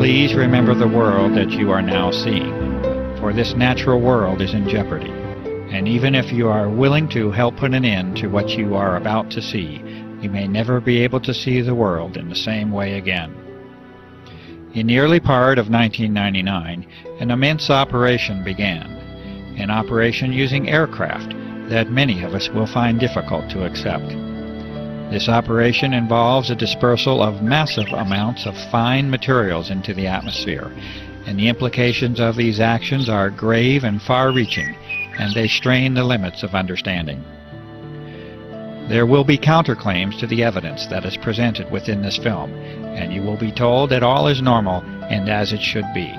Please remember the world that you are now seeing, for this natural world is in jeopardy. And even if you are willing to help put an end to what you are about to see, you may never be able to see the world in the same way again. In the early part of 1999, an immense operation began, an operation using aircraft that many of us will find difficult to accept. This operation involves a dispersal of massive amounts of fine materials into the atmosphere, and the implications of these actions are grave and far-reaching, and they strain the limits of understanding. There will be counterclaims to the evidence that is presented within this film, and you will be told that all is normal and as it should be.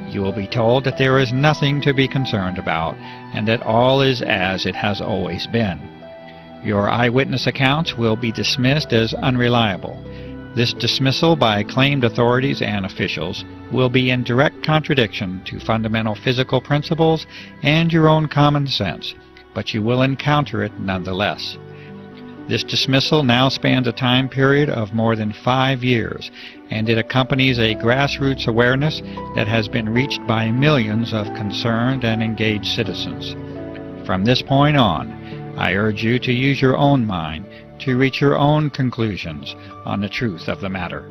You will be told that there is nothing to be concerned about, and that all is as it has always been. Your eyewitness accounts will be dismissed as unreliable. This dismissal by claimed authorities and officials will be in direct contradiction to fundamental physical principles and your own common sense, but you will encounter it nonetheless. This dismissal now spans a time period of more than 5 years, and it accompanies a grassroots awareness that has been reached by millions of concerned and engaged citizens. From this point on, I urge you to use your own mind to reach your own conclusions on the truth of the matter.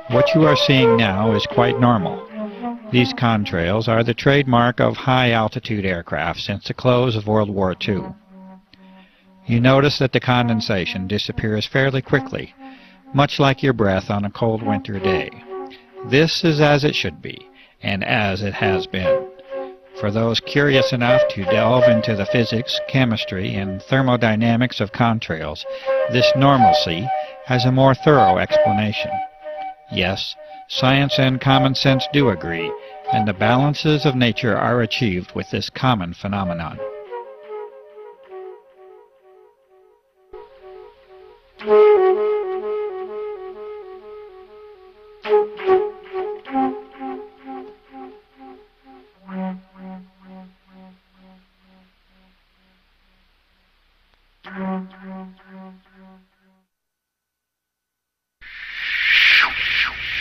What you are seeing now is quite normal. These contrails are the trademark of high-altitude aircraft since the close of World War II. You notice that the condensation disappears fairly quickly, much like your breath on a cold winter day. This is as it should be, and as it has been. For those curious enough to delve into the physics, chemistry, and thermodynamics of contrails, this normalcy has a more thorough explanation. Yes, science and common sense do agree, and the balances of nature are achieved with this common phenomenon.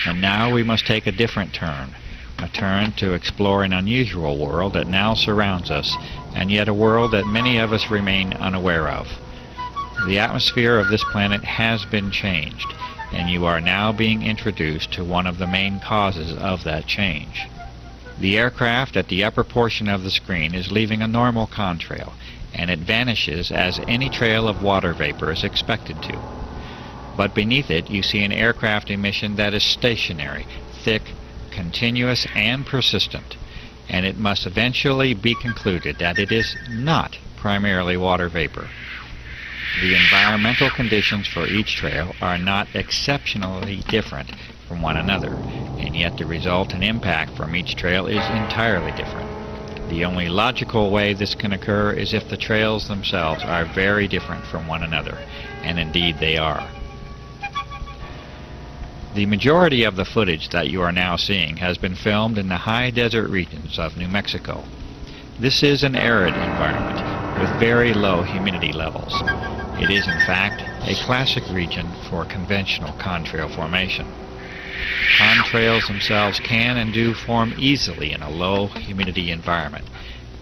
And now we must take a different turn, a turn to explore an unusual world that now surrounds us, and yet a world that many of us remain unaware of. The atmosphere of this planet has been changed, and you are now being introduced to one of the main causes of that change. The aircraft at the upper portion of the screen is leaving a normal contrail, and it vanishes as any trail of water vapor is expected to. But beneath it you see an aircraft emission that is stationary, thick, continuous, and persistent, and it must eventually be concluded that it is not primarily water vapor. The environmental conditions for each trail are not exceptionally different from one another, and yet the result and impact from each trail is entirely different. The only logical way this can occur is if the trails themselves are very different from one another, and indeed they are. The majority of the footage that you are now seeing has been filmed in the high desert regions of New Mexico. This is an arid environment, with very low humidity levels. It is, in fact, a classic region for conventional contrail formation. Contrails themselves can and do form easily in a low humidity environment.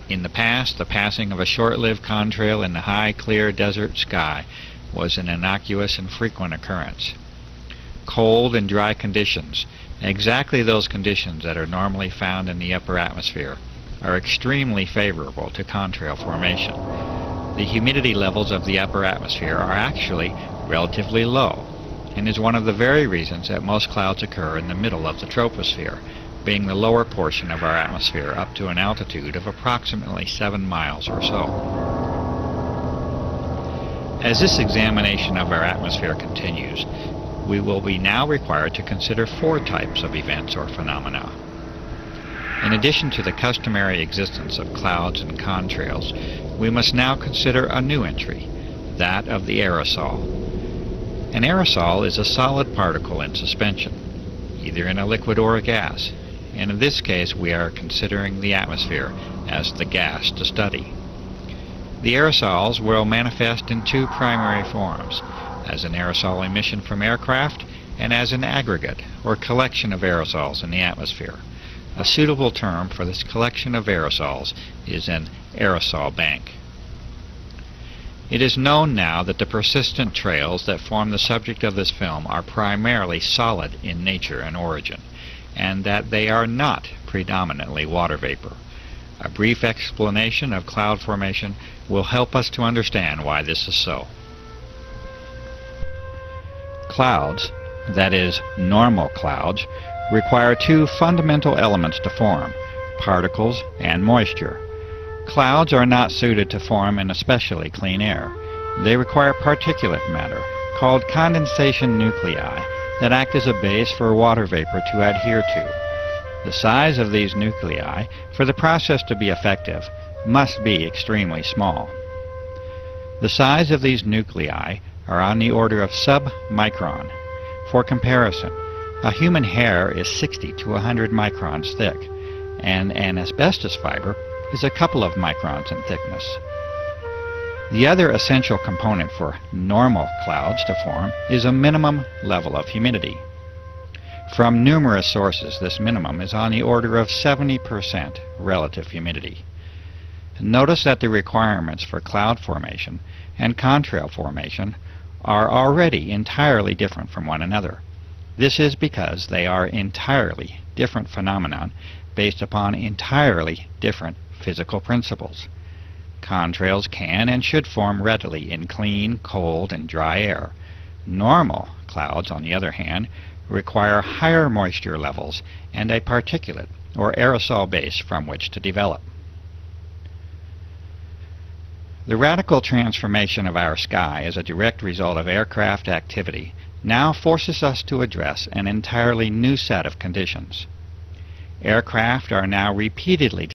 In the past, the passing of a short-lived contrail in the high, clear desert sky was an innocuous and frequent occurrence. Cold and dry conditions, exactly those conditions that are normally found in the upper atmosphere, are extremely favorable to contrail formation. The humidity levels of the upper atmosphere are actually relatively low, and is one of the very reasons that most clouds occur in the middle of the troposphere, being the lower portion of our atmosphere up to an altitude of approximately 7 miles or so. As this examination of our atmosphere continues, we will be now required to consider 4 types of events or phenomena. In addition to the customary existence of clouds and contrails, we must now consider a new entry, that of the aerosol. An aerosol is a solid particle in suspension, either in a liquid or a gas, and in this case we are considering the atmosphere as the gas to study. The aerosols will manifest in 2 primary forms, as an aerosol emission from aircraft and as an aggregate or collection of aerosols in the atmosphere. A suitable term for this collection of aerosols is an aerosol bank. It is known now that the persistent trails that form the subject of this film are primarily solid in nature and origin, and that they are not predominantly water vapor. A brief explanation of cloud formation will help us to understand why this is so. Clouds, that is, normal clouds, require 2 fundamental elements to form, particles and moisture. Clouds are not suited to form in especially clean air. They require particulate matter, called condensation nuclei, that act as a base for water vapor to adhere to. The size of these nuclei, for the process to be effective, must be extremely small. The size of these nuclei are on the order of sub-micron. For comparison, a human hair is 60 to 100 microns thick, and an asbestos fiber is a couple of microns in thickness. The other essential component for normal clouds to form is a minimum level of humidity. From numerous sources, this minimum is on the order of 70% relative humidity. Notice that the requirements for cloud formation and contrail formation are already entirely different from one another. This is because they are entirely different phenomena based upon entirely different physical principles. Contrails can and should form readily in clean, cold, and dry air. Normal clouds, on the other hand, require higher moisture levels and a particulate or aerosol base from which to develop. The radical transformation of our sky as a direct result of aircraft activity now forces us to address an entirely new set of conditions. Aircraft are now repeatedly